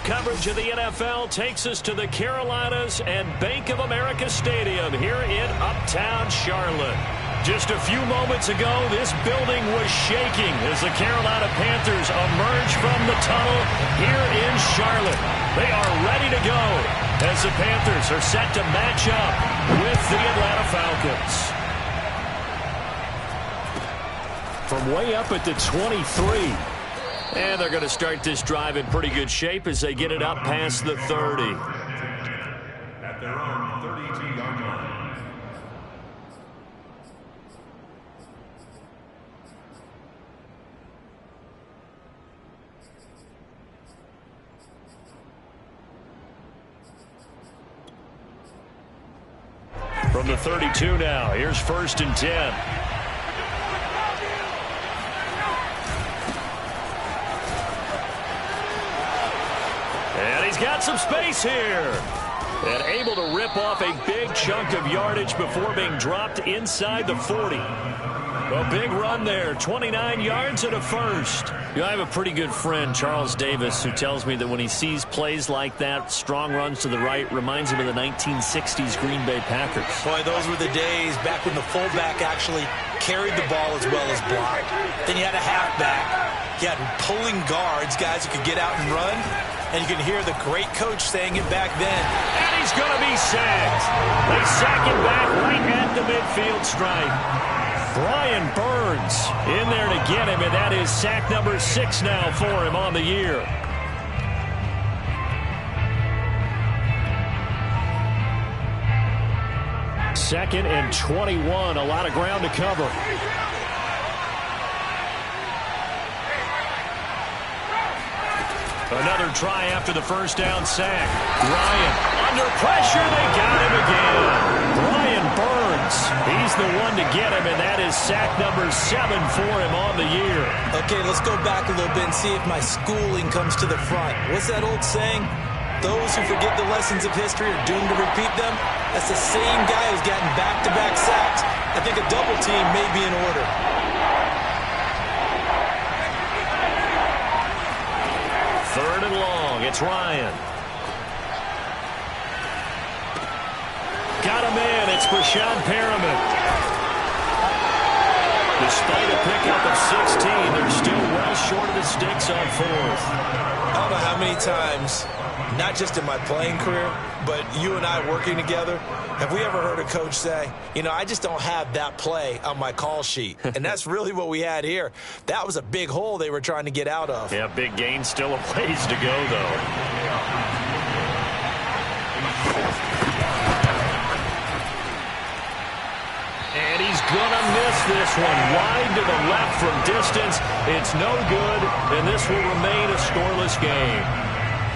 coverage of the NFL takes us to the Carolinas and Bank of America Stadium here in Uptown Charlotte. Just a few moments ago, this building was shaking as the Carolina Panthers emerge from the tunnel here in Charlotte. They are ready to go as the Panthers are set to match up with the Atlanta Falcons. From way up at the 23. And they're going to start this drive in pretty good shape as they get it up past the 30. At their own 32-yard line. From the 32 now, here's 1st and 10. And he's got some space here. And able to rip off a big chunk of yardage before being dropped inside the 40. A big run there, 29 yards and a first. You know, I have a pretty good friend, Charles Davis, who tells me that when he sees plays like that, strong runs to the right, reminds him of the 1960s Green Bay Packers. Boy, those were the days back when the fullback actually carried the ball as well as blocked. Then you had a halfback. You had pulling guards, guys who could get out and run. And you can hear the great coach saying it back then. And he's going to be sacked. They sack him back right at the midfield stripe. Brian Burns in there to get him, and that is sack number 6 now for him on the year. Second and 21, a lot of ground to cover. Another try after the first down sack. Ryan under pressure. They got him again. Brian Burns. He's the one to get him, and that is sack number 7 for him on the year. Okay, let's go back a little bit and see if my schooling comes to the front. What's that old saying? Those who forget the lessons of history are doomed to repeat them. That's the same guy who's gotten back-to-back sacks. I think a double team may be in order. Third and long. It's Ryan. Got him in. It's Brashad Perriman. Despite a pickup of 16, they're still well short of the sticks on 4th. I don't know how many times, not just in my playing career, but you and I working together, have we ever heard a coach say, you know, I just don't have that play on my call sheet. And that's really what we had here. That was a big hole they were trying to get out of. Yeah, big gain. Still a ways to go, though. And he's going to miss this one. Wide to the left from distance. It's no good, and this will remain a scoreless game.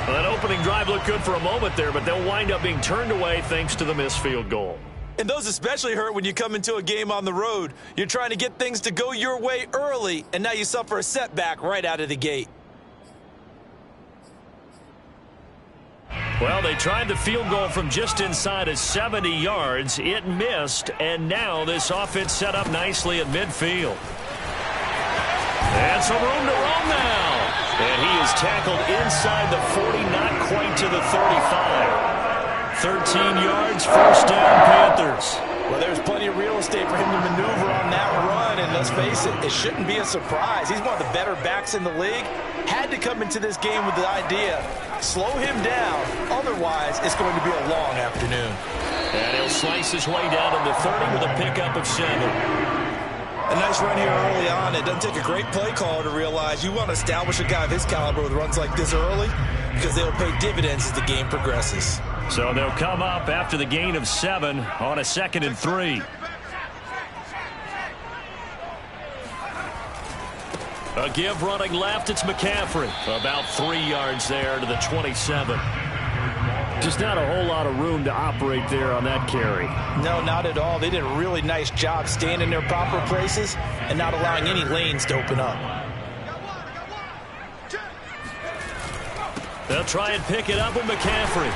Well, that opening drive looked good for a moment there, but they'll wind up being turned away thanks to the missed field goal. And those especially hurt when you come into a game on the road. You're trying to get things to go your way early, and now you suffer a setback right out of the gate. Well, they tried the field goal from just inside of 70 yards. It missed, and now this offense set up nicely at midfield. And some room to roam now. And he is tackled inside the 40, not quite to the 35. 13 yards, first down, Panthers. Well, there's plenty of real estate for him to maneuver on that run, and let's face it, it shouldn't be a surprise. He's one of the better backs in the league. Had to come into this game with the idea, slow him down, otherwise it's going to be a long afternoon. And he'll slice his way down to the 30 with a pickup of 7. A nice run here early on. It doesn't take a great play caller to realize you want to establish a guy of his caliber with runs like this early because they'll pay dividends as the game progresses. So they'll come up after the gain of 7 on a 2nd and 3. A give running left, it's McCaffrey. About 3 yards there to the 27. Just not a whole lot of room to operate there on that carry. No, not at all. They did a really nice job staying in their proper places and not allowing any lanes to open up. They'll try and pick it up with McCaffrey.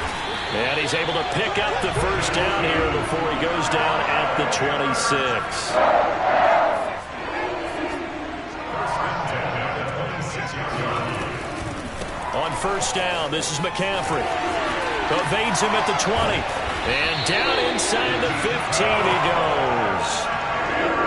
And he's able to pick up the first down here before he goes down at the 26. On first down, this is McCaffrey. Evades him at the 20. And down inside the 15 he goes.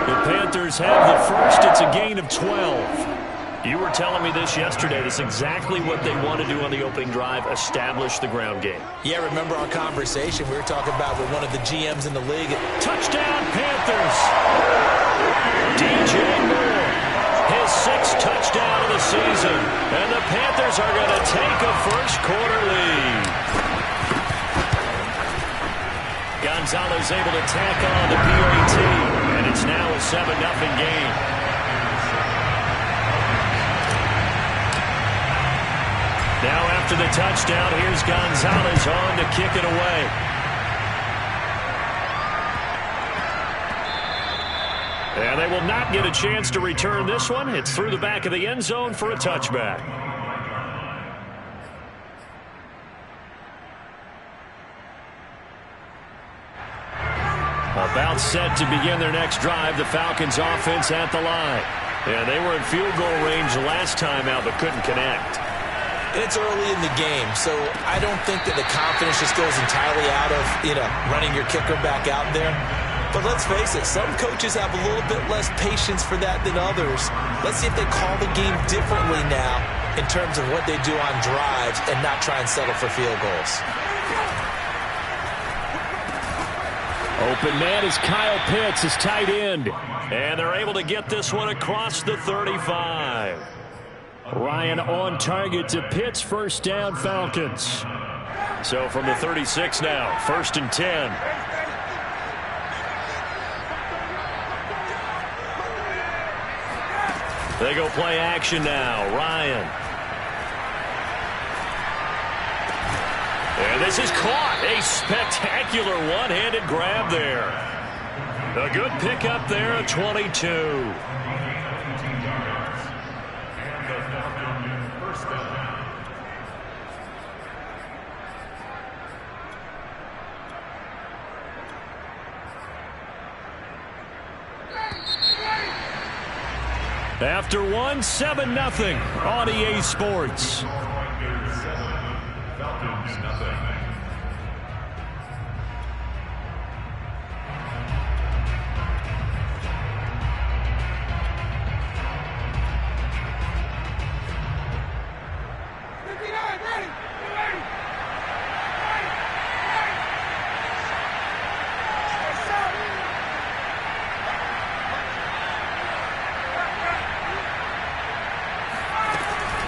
The Panthers have the first. It's a gain of 12. You were telling me this yesterday. That's exactly what they want to do on the opening drive, establish the ground game. Yeah, remember our conversation we were talking about with one of the GMs in the league. Touchdown, Panthers. DJ Moore, his 6th touchdown of the season. And the Panthers are going to take a first-quarter lead. Gonzalez able to tack on the PAT, and it's now a 7-0 game. Now after the touchdown, here's Gonzalez on to kick it away. And they will not get a chance to return this one. It's through the back of the end zone for a touchback. About set to begin their next drive, the Falcons offense at the line. Yeah, they were in field goal range last time out but couldn't connect. It's early in the game, so I don't think that the confidence just goes entirely out of, running your kicker back out there. But let's face it, some coaches have a little bit less patience for that than others. Let's see if they call the game differently now in terms of what they do on drives and not try and settle for field goals. Open man is Kyle Pitts, his tight end. And they're able to get this one across the 35. Ryan on target to Pitts, first down, Falcons. So from the 36 now, 1st and 10. They go play action now. Ryan. And this is caught. A spectacular one-handed grab there. A good pickup there at 22. After one, 7-0 on EA Sports.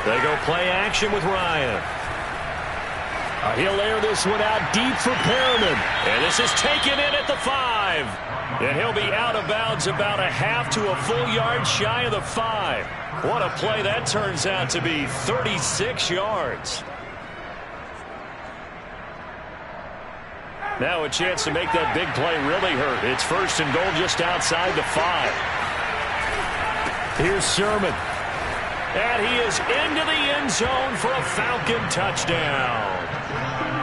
They go play action with Ryan. He'll air this one out deep for Perriman. And this is taken in at the 5. And he'll be out of bounds about a half to a full yard shy of the 5. What a play that turns out to be, 36 yards. Now a chance to make that big play really hurt. It's 1st and goal just outside the 5. Here's Sherman. And he is into the end zone for a Falcon touchdown.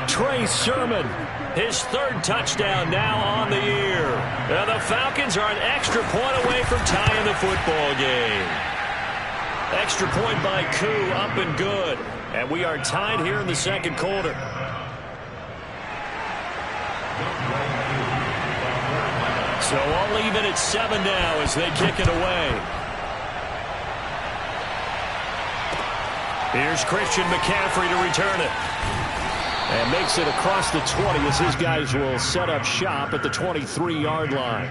Trey Sermon, his 3rd touchdown now on the year. And the Falcons are an extra point away from tying the football game. Extra point by Koo, up and good. And we are tied here in the 2nd quarter. So I'll leave it at 7 now as they kick it away. Here's Christian McCaffrey to return it. And makes it across the 20 as his guys will set up shop at the 23-yard line.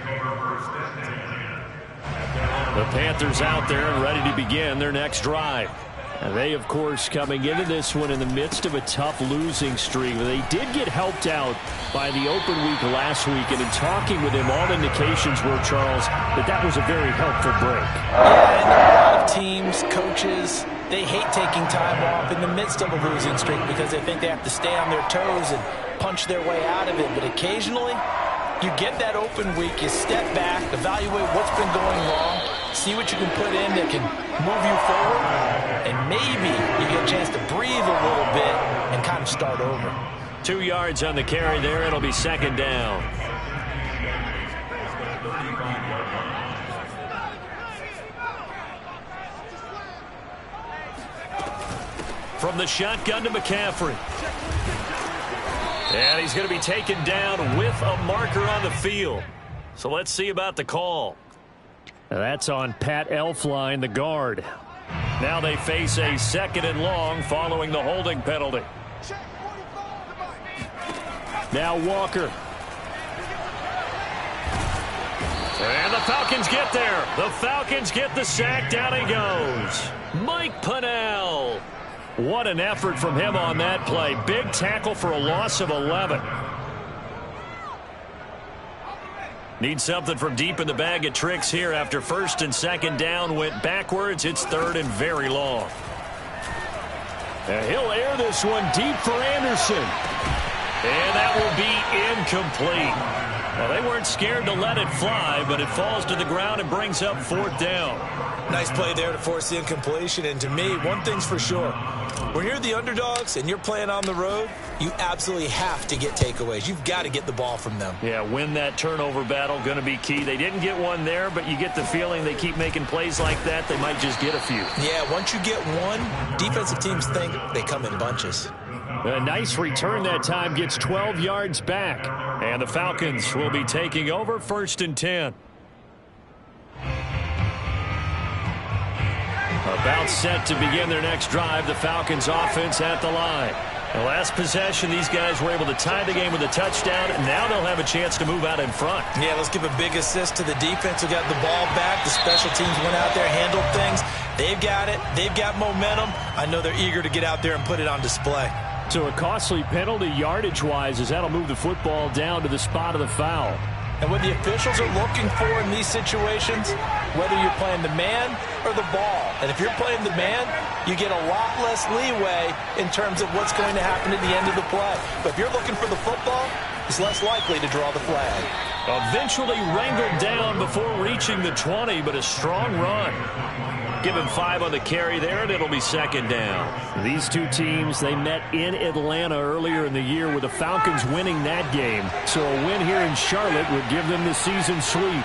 The Panthers out there and ready to begin their next drive. And they, of course, coming into this one in the midst of a tough losing streak. They did get helped out by the open week last week. And in talking with him, all indications were, Charles, that was a very helpful break. Yeah, and a lot of teams, coaches, they hate taking time off in the midst of a losing streak because they think they have to stay on their toes and punch their way out of it. But occasionally, you get that open week, you step back, evaluate what's been going wrong, see what you can put in that can move you forward, and maybe you get a chance to breathe a little bit and kind of start over. 2 yards on the carry there. It'll be 2nd down. from the shotgun to McCaffrey. And he's going to be taken down with a marker on the field. So let's see about the call. That's on Pat Elflein, the guard. Now they face a 2nd and long following the holding penalty. Now Walker. And the Falcons get there. The Falcons get the sack. Down he goes. Mike Pennell. What an effort from him on that play. Big tackle for a loss of 11. Need something from deep in the bag of tricks here after 1st and 2nd down went backwards. It's 3rd and very long. And he'll air this one deep for Anderson. And that will be incomplete. Well, they weren't scared to let it fly, but it falls to the ground and brings up 4th down. Nice play there to force the incompletion. And to me, one thing's for sure. When you're the underdogs and you're playing on the road, you absolutely have to get takeaways. You've got to get the ball from them. Yeah, win that turnover battle, going to be key. They didn't get one there, but you get the feeling they keep making plays like that, they might just get a few. Yeah, once you get one, defensive teams think they come in bunches. A nice return that time, gets 12 yards back. And the Falcons will be taking over 1st and 10. About set to begin their next drive, the Falcons offense at the line. The last possession, these guys were able to tie the game with a touchdown, and now they'll have a chance to move out in front. Yeah, let's give a big assist to the defense who got the ball back. The special teams went out there, handled things. They've got it. They've got momentum. I know they're eager to get out there and put it on display. So a costly penalty yardage-wise, as that'll move the football down to the spot of the foul. And what the officials are looking for in these situations, whether you're playing the man or the ball. And if you're playing the man, you get a lot less leeway in terms of what's going to happen at the end of the play. But if you're looking for the football, it's less likely to draw the flag. Eventually wrangled down before reaching the 20, but a strong run. Give him 5 on the carry there, and it'll be 2nd down. These two teams, they met in Atlanta earlier in the year with the Falcons winning that game. So a win here in Charlotte would give them the season sweep.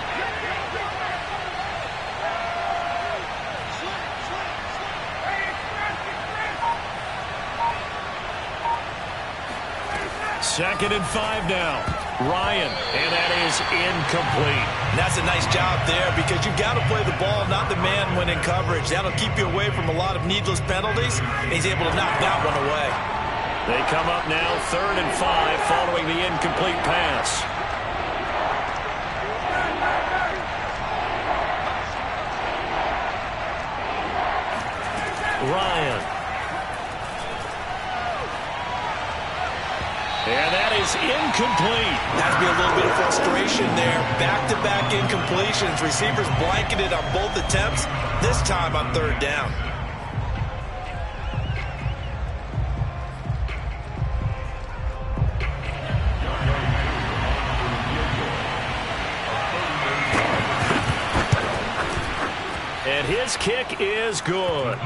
Second and 5 now. Ryan, and that is incomplete. And that's a nice job there because you've got to play the ball, not the man when in coverage. That'll keep you away from a lot of needless penalties, and he's able to knock that one away. They come up now 3rd and 5 following the incomplete pass. Ryan. And that is incomplete. Has to be a little bit of frustration there. Back-to-back incompletions. Receivers blanketed on both attempts, this time on 3rd down. And his kick is good.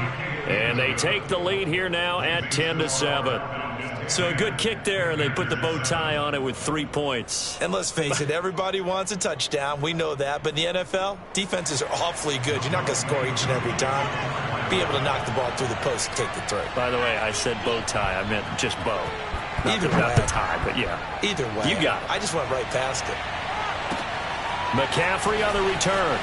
And they take the lead here now at 10-7. So a good kick there, and they put the bow tie on it with 3 points. And let's face it, everybody wants a touchdown. We know that. But in the NFL, defenses are awfully good. You're not going to score each and every time. Be able to knock the ball through the post and take the throw. By the way, I said bow tie. I meant just bow. Either way. Not the tie, but yeah. Either way. You got it. I just went right past it. McCaffrey on the return.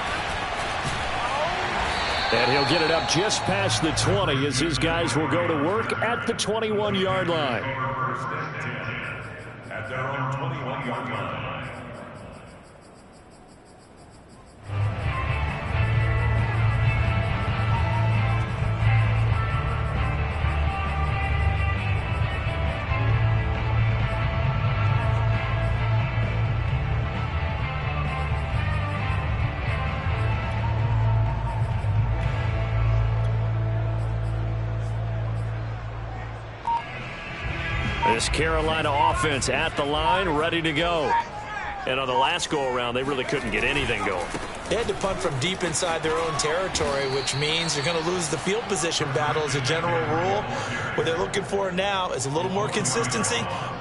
And he'll get it up just past the 20 as his guys will go to work at the 21-yard line. 1st and 10 at their own 21-yard line. This Carolina offense at the line, ready to go. And on the last go-around, they really couldn't get anything going. They had to punt from deep inside their own territory, which means they're going to lose the field position battle as a general rule. What they're looking for now is a little more consistency,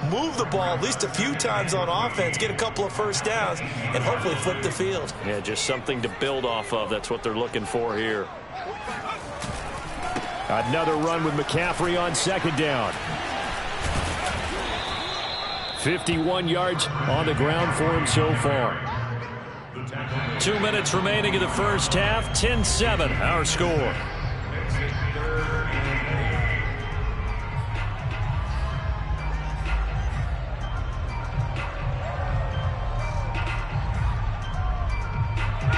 move the ball at least a few times on offense, get a couple of 1st downs, and hopefully flip the field. Yeah, just something to build off of. That's what they're looking for here. Another run with McCaffrey on second down. 51 yards on the ground for him so far. 2 minutes remaining in the first half. 10-7 our score.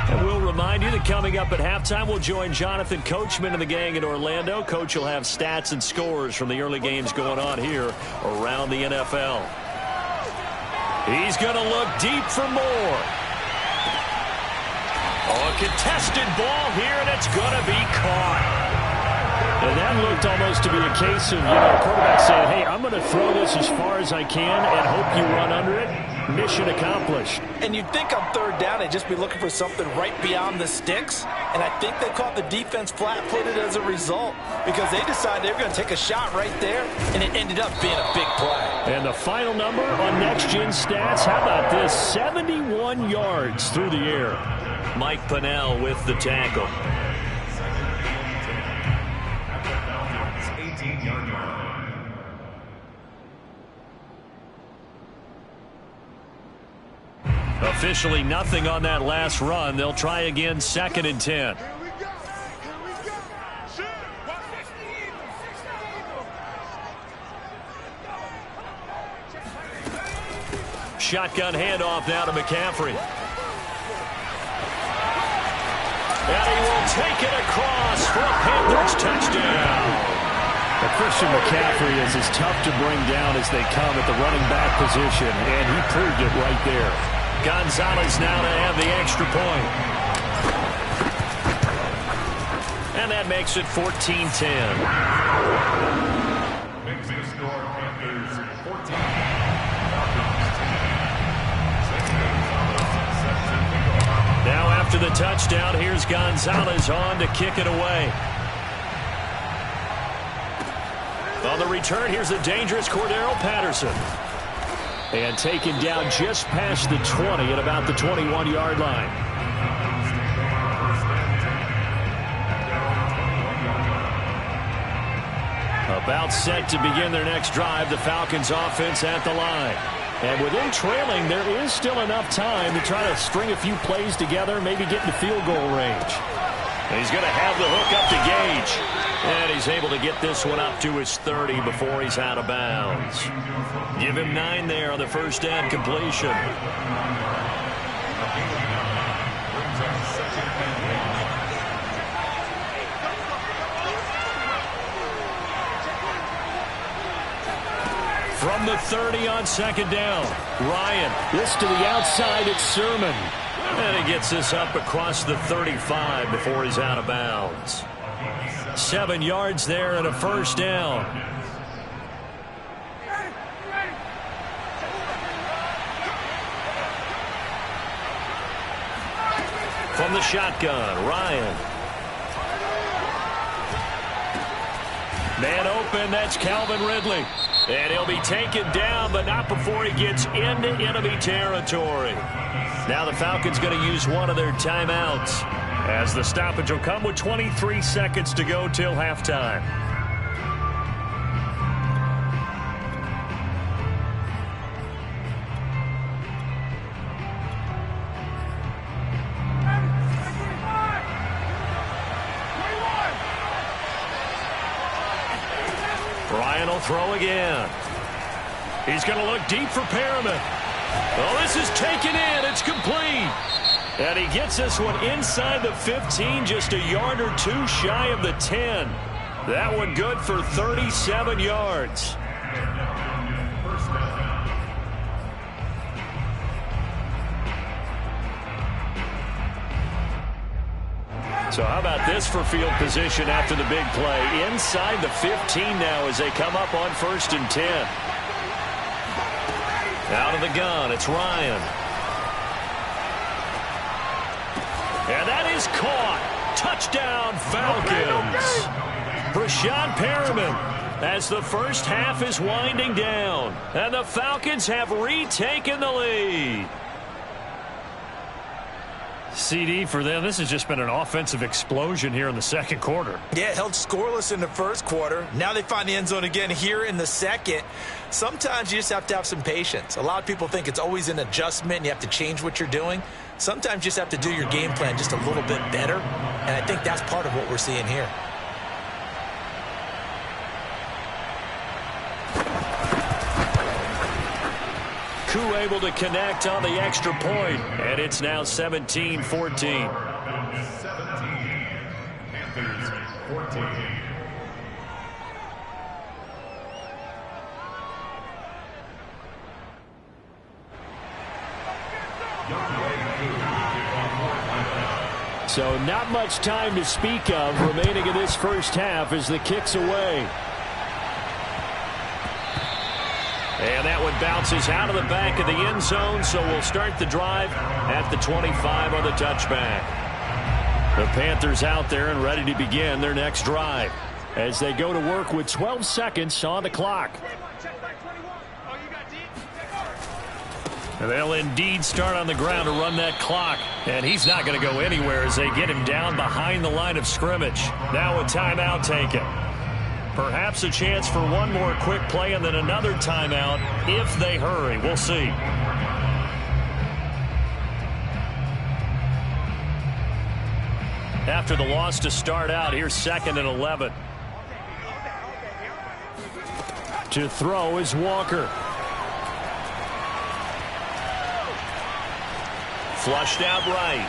And we'll remind you that coming up at halftime, we'll join Jonathan Coachman and the gang in Orlando. Coach will have stats and scores from the early games going on here around the NFL. He's going to look deep for more. Oh, a contested ball here, and it's going to be caught. And that looked almost to be a case of, a quarterback saying, hey, I'm going to throw this as far as I can and hope you run under it. Mission accomplished. And you'd think on third down they'd just be looking for something right beyond the sticks. And I think they caught the defense flat-footed as a result because they decided they were going to take a shot right there, and it ended up being a big play. And the final number on Next Gen Stats, how about this? 71 yards through the air. Mike Pennell with the tackle. Officially nothing on that last run. They'll try again, 2nd and 10. Shotgun handoff now to McCaffrey. And he will take it across for a Panthers touchdown. Christian McCaffrey is as tough to bring down as they come at the running back position, and he proved it right there. Gonzalez now to have the extra point. And that makes it 14-10. Makes the score Panthers 14. Now after the touchdown, here's Gonzalez on to kick it away. On the return, here's the dangerous Cordero Patterson. And taken down just past the 20 at about the 21-yard line. About set to begin their next drive, the Falcons offense at the line. And with them trailing, there is still enough time to try to string a few plays together, maybe get into field goal range. And he's going to have the hook up to Gage. And he's able to get this one up to his 30 before he's out of bounds. Give him 9 there on the first down completion. From the 30 on second down, Ryan. This to the outside, it's Sermon. And he gets this up across the 35 before he's out of bounds. 7 yards there and a first down. From the shotgun, Ryan. Man open, that's Calvin Ridley. And he'll be taken down, but not before he gets into enemy territory. Now the Falcons going to use one of their timeouts, as the stoppage will come with 23 seconds to go till halftime. Ryan will throw again. He's going to look deep for Perriman. Oh, this is taken in. It's complete. And he gets this one inside the 15, just a yard or two shy of the 10. That one good for 37 yards. So how about this for field position after the big play? Inside the 15 now as they come up on 1st and 10. Out of the gun, it's Ryan. And that is caught. Touchdown, Falcons. Brashad Perriman as the first half is winding down. And the Falcons have retaken the lead. CD for them. This has just been an offensive explosion here in the second quarter. Yeah, held scoreless in the first quarter. Now they find the end zone again here in the second. Sometimes you just have to have some patience. A lot of people think it's always an adjustment and you have to change what you're doing. Sometimes you just have to do your game plan just a little bit better, and I think that's part of what we're seeing here. Koo able to connect on the extra point, and it's now 17-14. 17, Panthers 14. So not much time to speak of remaining in this first half as the kick's away. And that one bounces out of the back of the end zone, so we'll start the drive at the 25 on the touchback. The Panthers out there and ready to begin their next drive as they go to work with 12 seconds on the clock. And they'll indeed start on the ground to run that clock. And he's not going to go anywhere as they get him down behind the line of scrimmage. Now a timeout taken. Perhaps a chance for one more quick play and then another timeout if they hurry. We'll see. After the loss to start out, here's 2nd and 11. To throw is Walker. Flushed out right.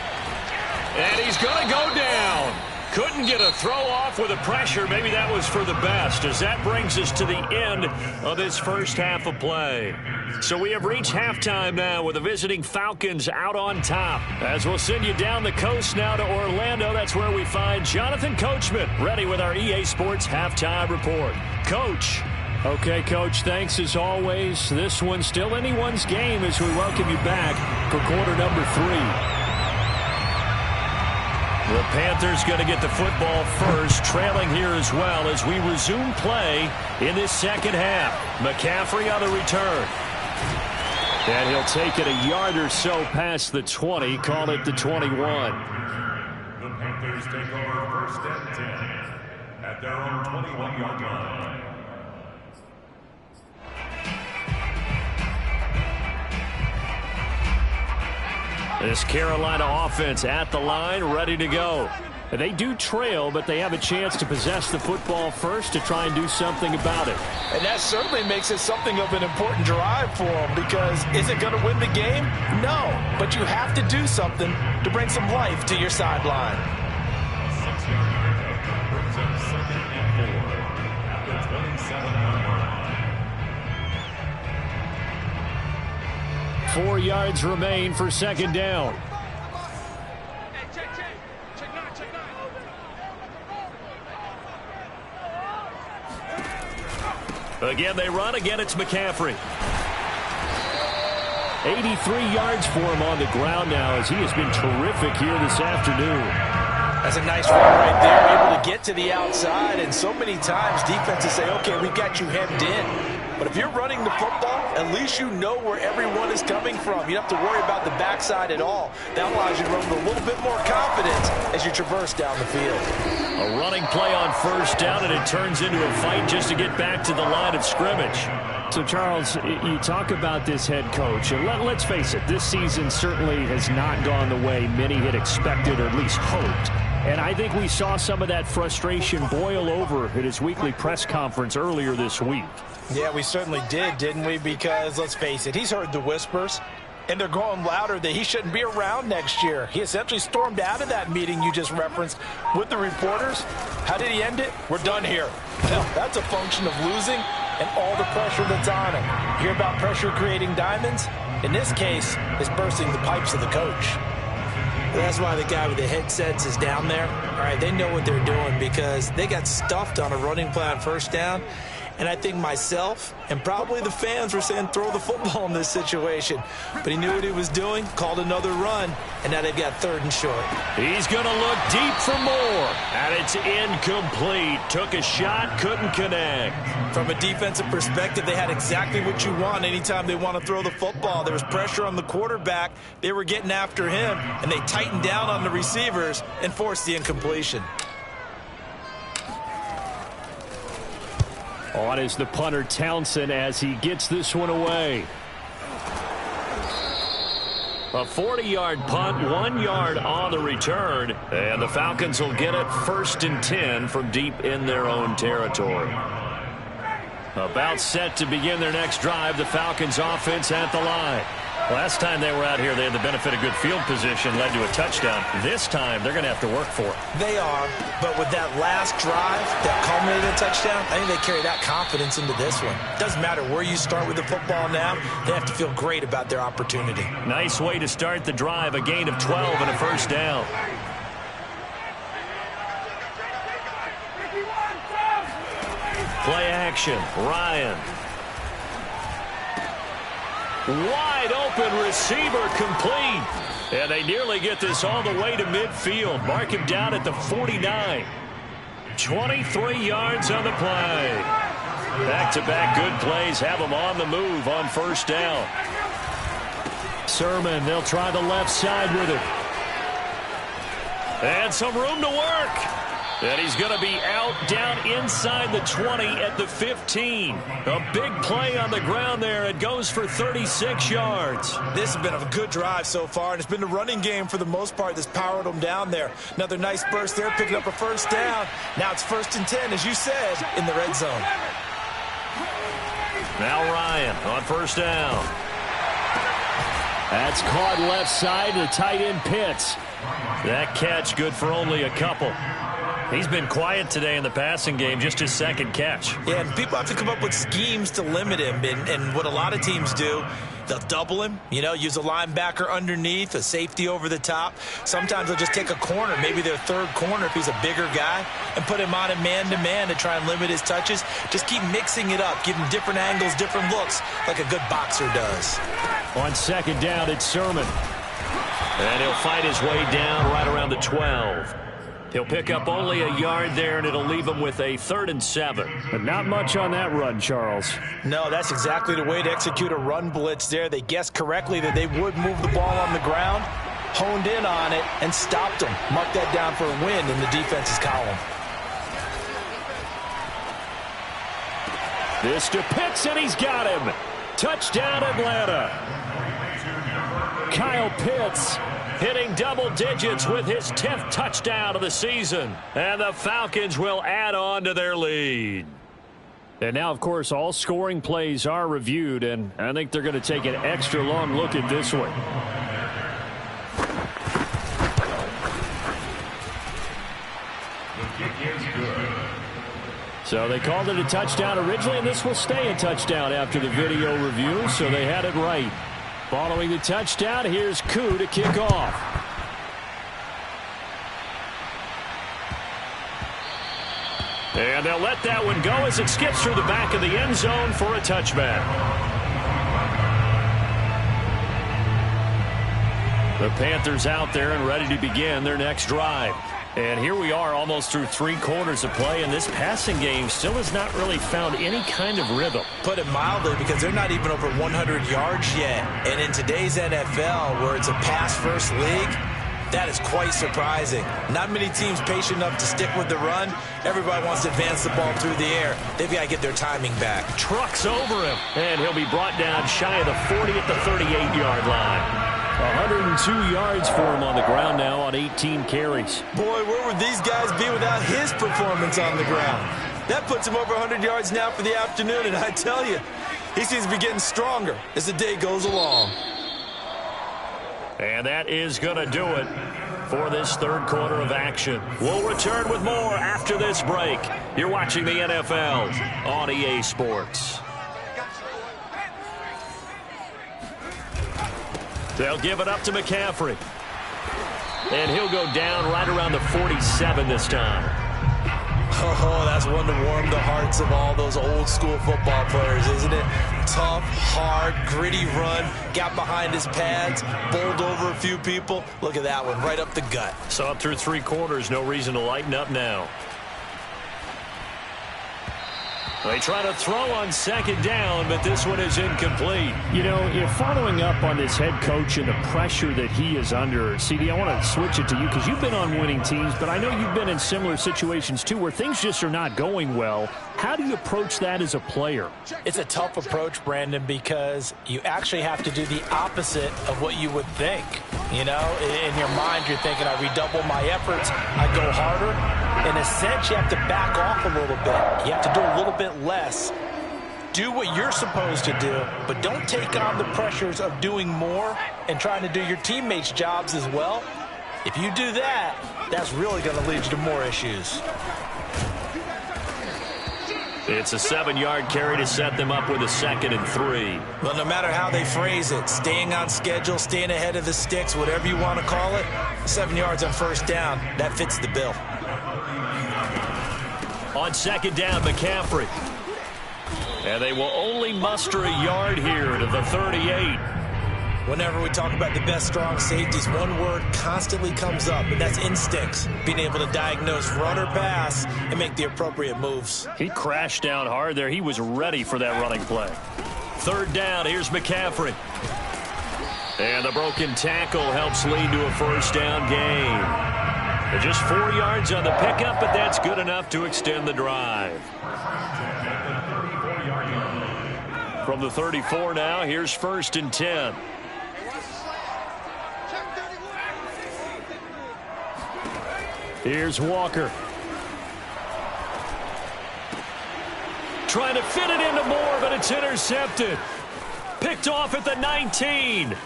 And he's going to go down. Couldn't get a throw off with the pressure. Maybe that was for the best, as that brings us to the end of this first half of play. So we have reached halftime now with the visiting Falcons out on top. As we'll send you down the coast now to Orlando, that's where we find Jonathan Coachman ready with our EA Sports Halftime Report. Coach. Okay, Coach, thanks as always. This one's still anyone's game as we welcome you back for quarter number 3. The Panthers going to get the football first, trailing here as well as we resume play in this second half. McCaffrey on the return. And he'll take it a yard or so past the 20, call it the 21. The Panthers take over 1st and 10 at their own 21-yard line. This Carolina offense at the line, ready to go. They do trail, but they have a chance to possess the football first to try and do something about it. And that certainly makes it something of an important drive for them, because is it going to win the game? No, but you have to do something to bring some life to your sideline. 6-yard pickup brings up 2nd and 4 at the 27-yard line. 4 yards remain for second down. Again, they run. Again, it's McCaffrey. 83 yards for him on the ground now as he has been terrific here this afternoon. That's a nice run right there, able to get to the outside, and so many times defenses say, okay, we've got you hemmed in. But if you're running the football, at least you know where everyone is coming from. You don't have to worry about the backside at all. That allows you to run with a little bit more confidence as you traverse down the field. A running play on first down, and it turns into a fight just to get back to the line of scrimmage. So, Charles, you talk about this head coach, and let's face it, this season certainly has not gone the way many had expected or at least hoped. And I think we saw some of that frustration boil over at his weekly press conference earlier this week. Yeah, we certainly did, didn't we? Because, let's face it, he's heard the whispers, and they're going louder that he shouldn't be around next year. He essentially stormed out of that meeting you just referenced with the reporters. How did he end it? We're done here. Well, that's a function of losing and all the pressure that's on him. You hear about pressure creating diamonds? In this case, it's bursting the pipes of the coach. That's why the guy with the headsets is down there. All right, they know what they're doing because they got stuffed on a running play on first down. And I think myself and probably the fans were saying throw the football in this situation. But he knew what he was doing, called another run, and now they've got 3rd and short. He's going to look deep for more, and it's incomplete. Took a shot, couldn't connect. From a defensive perspective, they had exactly what you want anytime they want to throw the football. There was pressure on the quarterback. They were getting after him, and they tightened down on the receivers and forced the incompletion. On is the punter, Townsend, as he gets this one away. A 40-yard punt, 1 yard on the return, and the Falcons will get it 1st and 10 from deep in their own territory. About set to begin their next drive, the Falcons offense at the line. Last time they were out here, they had the benefit of good field position, led to a touchdown. This time, they're going to have to work for it. They are, but with that last drive that culminated in a touchdown, I think they carry that confidence into this one. Doesn't matter where you start with the football now, they have to feel great about their opportunity. Nice way to start the drive, a gain of 12 and a 1st down. Play action, Ryan. Wide open receiver complete. And they nearly get this all the way to midfield. Mark him down at the 49. 23 yards on the play. Back-to-back good plays have them on the move on 1st down. Sermon, they'll try the left side with it. And some room to work. And he's going to be out down inside the 20 at the 15. A big play on the ground there. It goes for 36 yards. This has been a good drive so far, and it's been the running game for the most part that's powered them down there. Another nice burst there, picking up a 1st down. Now it's 1st and 10, as you said, in the red zone. Now Ryan on 1st down. That's caught left side to tight end Pitts. That catch good for only a couple. He's been quiet today in the passing game, just his 2nd catch. Yeah, and people have to come up with schemes to limit him. And what a lot of teams do, they'll double him, use a linebacker underneath, a safety over the top. Sometimes they'll just take a corner, maybe their 3rd corner if he's a bigger guy, and put him on a man-to-man to try and limit his touches. Just keep mixing it up, give him different angles, different looks, like a good boxer does. On 2nd down, it's Sermon. And he'll fight his way down right around the 12. He'll pick up only a yard there, and it'll leave him with a 3rd and 7. But not much on that run, Charles. No, that's exactly the way to execute a run blitz there. They guessed correctly that they would move the ball on the ground, honed in on it, and stopped them. Mark that down for a win in the defense's column. This to Pitts, and he's got him. Touchdown, Atlanta. Kyle Pitts hitting double digits with his 10th touchdown of the season. And the Falcons will add on to their lead. And now, of course, all scoring plays are reviewed, and I think they're going to take an extra long look at this one. So they called it a touchdown originally, and this will stay a touchdown after the video review, so they had it right. Following the touchdown, here's Koo to kick off. And they'll let that one go as it skips through the back of the end zone for a touchback. The Panthers out there and ready to begin their next drive. And here we are almost through 3 quarters of play, and this passing game still has not really found any kind of rhythm. Put it mildly, because they're not even over 100 yards yet. And in today's NFL, where it's a pass-first league, that is quite surprising. Not many teams patient enough to stick with the run. Everybody wants to advance the ball through the air. They've got to get their timing back. Trucks over him, and he'll be brought down shy of the 40 at the 38-yard line. 102 yards for him on the ground now on 18 carries. Boy, where would these guys be without his performance on the ground? That puts him over 100 yards now for the afternoon, and I tell you, he seems to be getting stronger as the day goes along. And that is going to do it for this 3rd quarter of action. We'll return with more after this break. You're watching the NFL on EA Sports. They'll give it up to McCaffrey. And he'll go down right around the 47 this time. Oh, that's one to warm the hearts of all those old school football players, isn't it? Tough, hard, gritty run, got behind his pads, bowled over a few people. Look at that one, right up the gut. So up through 3 quarters, no reason to lighten up now. They try to throw on 2nd down, but this one is incomplete. You know, if following up on this head coach and the pressure that he is under, CD, I want to switch it to you because you've been on winning teams, but I know you've been in similar situations too where things just are not going well. How do you approach that as a player? It's a tough approach, Brandon, because you actually have to do the opposite of what you would think. You know, in your mind, you're thinking, I redouble my efforts, I go harder. In a sense, you have to back off a little bit. You have to do a little bit less. Do what you're supposed to do, but don't take on the pressures of doing more and trying to do your teammates' jobs as well. If you do that, that's really going to lead you to more issues. It's a 7-yard carry to set them up with a 2nd and 3. Well, no matter how they phrase it, staying on schedule, staying ahead of the sticks, whatever you want to call it, 7 yards on 1st down, that fits the bill. On 2nd down, McCaffrey. And they will only muster a yard here to the 38. Whenever we talk about the best strong safeties, one word constantly comes up, and that's instincts. Being able to diagnose run or pass and make the appropriate moves. He crashed down hard there. He was ready for that running play. 3rd down, here's McCaffrey. And the broken tackle helps lead to a 1st down gain. Just 4 yards on the pickup, but that's good enough to extend the drive. From the 34 now, here's 1st and 10. Here's Walker. Trying to fit it into Moore, but it's intercepted. Picked off at the 19.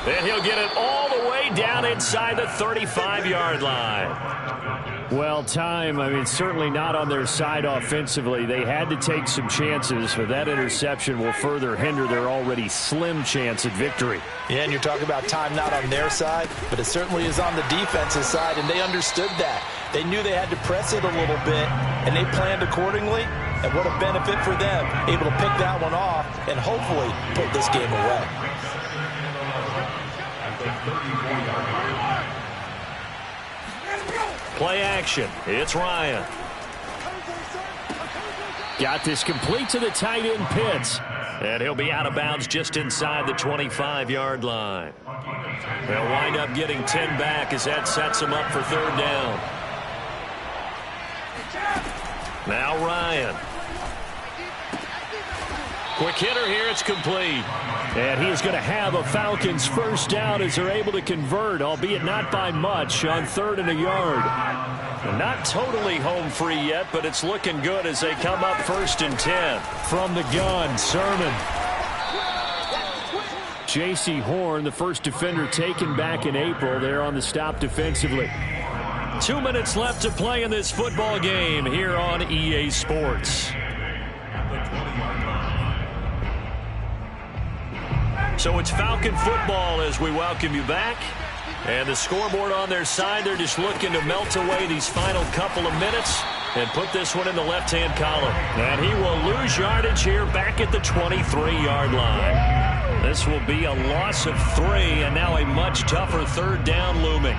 And he'll get it all the way down inside the 35-yard line. Well, certainly not on their side offensively. They had to take some chances, but that interception will further hinder their already slim chance at victory. Yeah, and you're talking about time not on their side, but it certainly is on the defensive side, and they understood that. They knew they had to press it a little bit, and they planned accordingly, and what a benefit for them, able to pick that one off and hopefully put this game away. Play action. It's Ryan. Got this complete to the tight end, Pitts. And he'll be out of bounds just inside the 25-yard line. They'll wind up getting 10 back as that sets him up for 3rd down. Now Ryan. Quick hitter here. It's complete. And he is going to have a Falcons 1st down as they're able to convert, albeit not by much, on 3rd and a yard. Not totally home free yet, but it's looking good as they come up 1st and 10. From the gun, Sermon. J.C. Horn, the first defender taken back in April, there on the stop defensively. 2 minutes left to play in this football game here on EA Sports. So it's Falcon football as we welcome you back. And the scoreboard on their side, they're just looking to melt away these final couple of minutes and put this one in the left-hand column. And he will lose yardage here back at the 23-yard line. This will be a loss of 3, and now a much tougher 3rd down looming.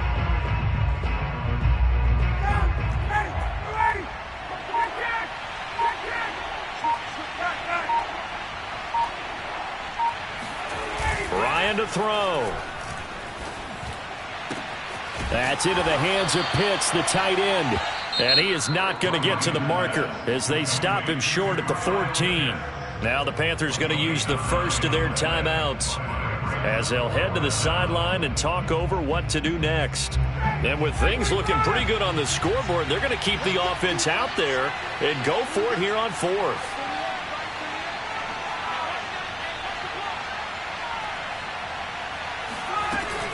Ryan to throw. That's into the hands of Pitts, the tight end. And he is not going to get to the marker as they stop him short at the 14. Now the Panthers going to use the first of their timeouts as they'll head to the sideline and talk over what to do next. And with things looking pretty good on the scoreboard, they're going to keep the offense out there and go for it here on 4th.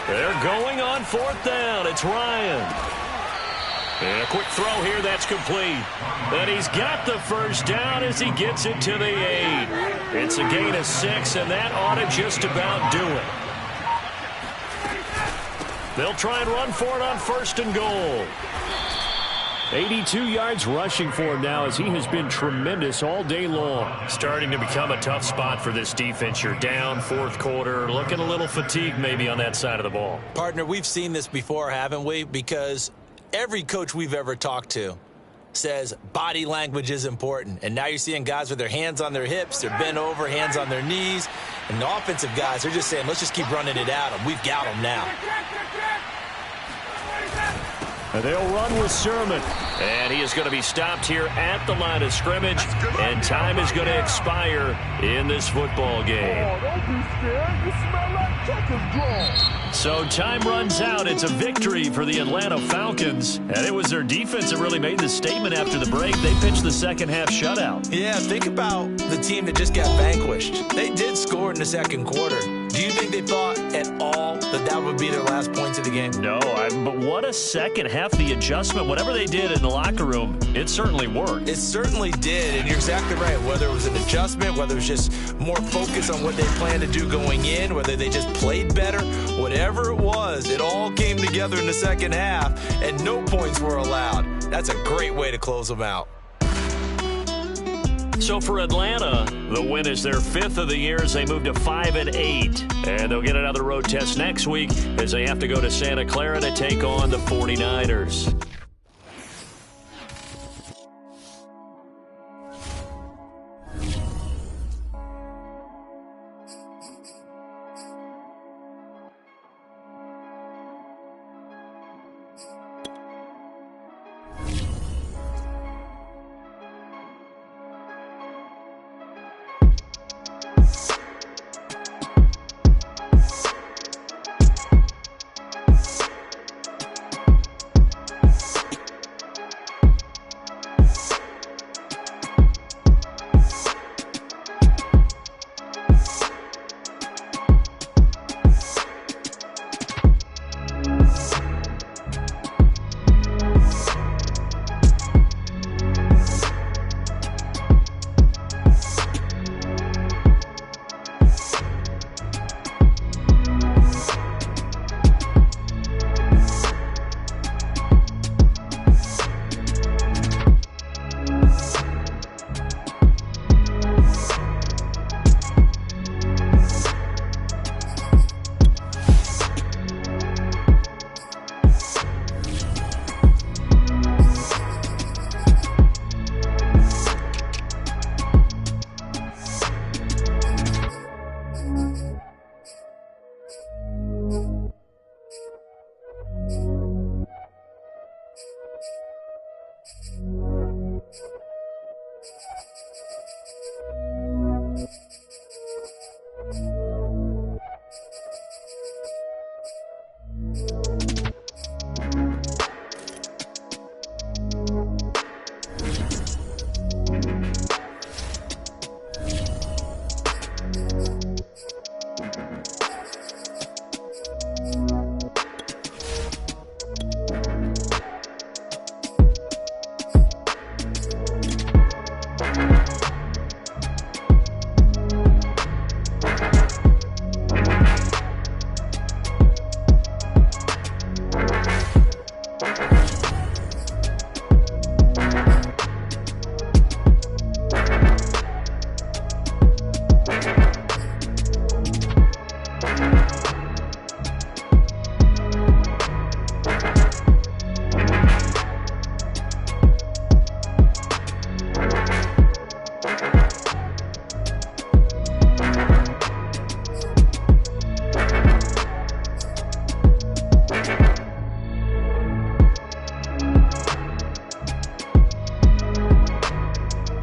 They're going on 4th down. It's Ryan. And a quick throw here, that's complete. And he's got the 1st down as he gets it to the 8. It's a gain of 6, and that ought to just about do it. They'll try and run for it on 1st and goal. 82 yards rushing for him now as he has been tremendous all day long. Starting to become a tough spot for this defense. You're down fourth quarter, looking a little fatigued maybe on that side of the ball. Partner, we've seen this before, haven't we? Because every coach we've ever talked to says body language is important. And now you're seeing guys with their hands on their hips, they're bent over, hands on their knees. And the offensive guys are just saying, let's just keep running it at them. We've got them now. And they'll run with Sermon. And he is going to be stopped here at the line of scrimmage. And time is going to expire in this football game. Oh, don't be scared. You smell like chicken draw. So time runs out. It's a victory for the Atlanta Falcons. And it was their defense that really made the statement after the break. They pitched the second half shutout. Yeah, think about the team that just got vanquished. They did score in the second quarter. Do you think they thought at all that that would be their last points of the game? No, but what a second half. The adjustment, whatever they did in the locker room, it certainly worked. It certainly did, and you're exactly right. Whether it was an adjustment, whether it was just more focus on what they planned to do going in, whether they just played better, whatever it was, it all came together in the second half, and no points were allowed. That's a great way to close them out. So for Atlanta, the win is their fifth of the year as they move to 5-8. And they'll get another road test next week as they have to go to Santa Clara to take on the 49ers.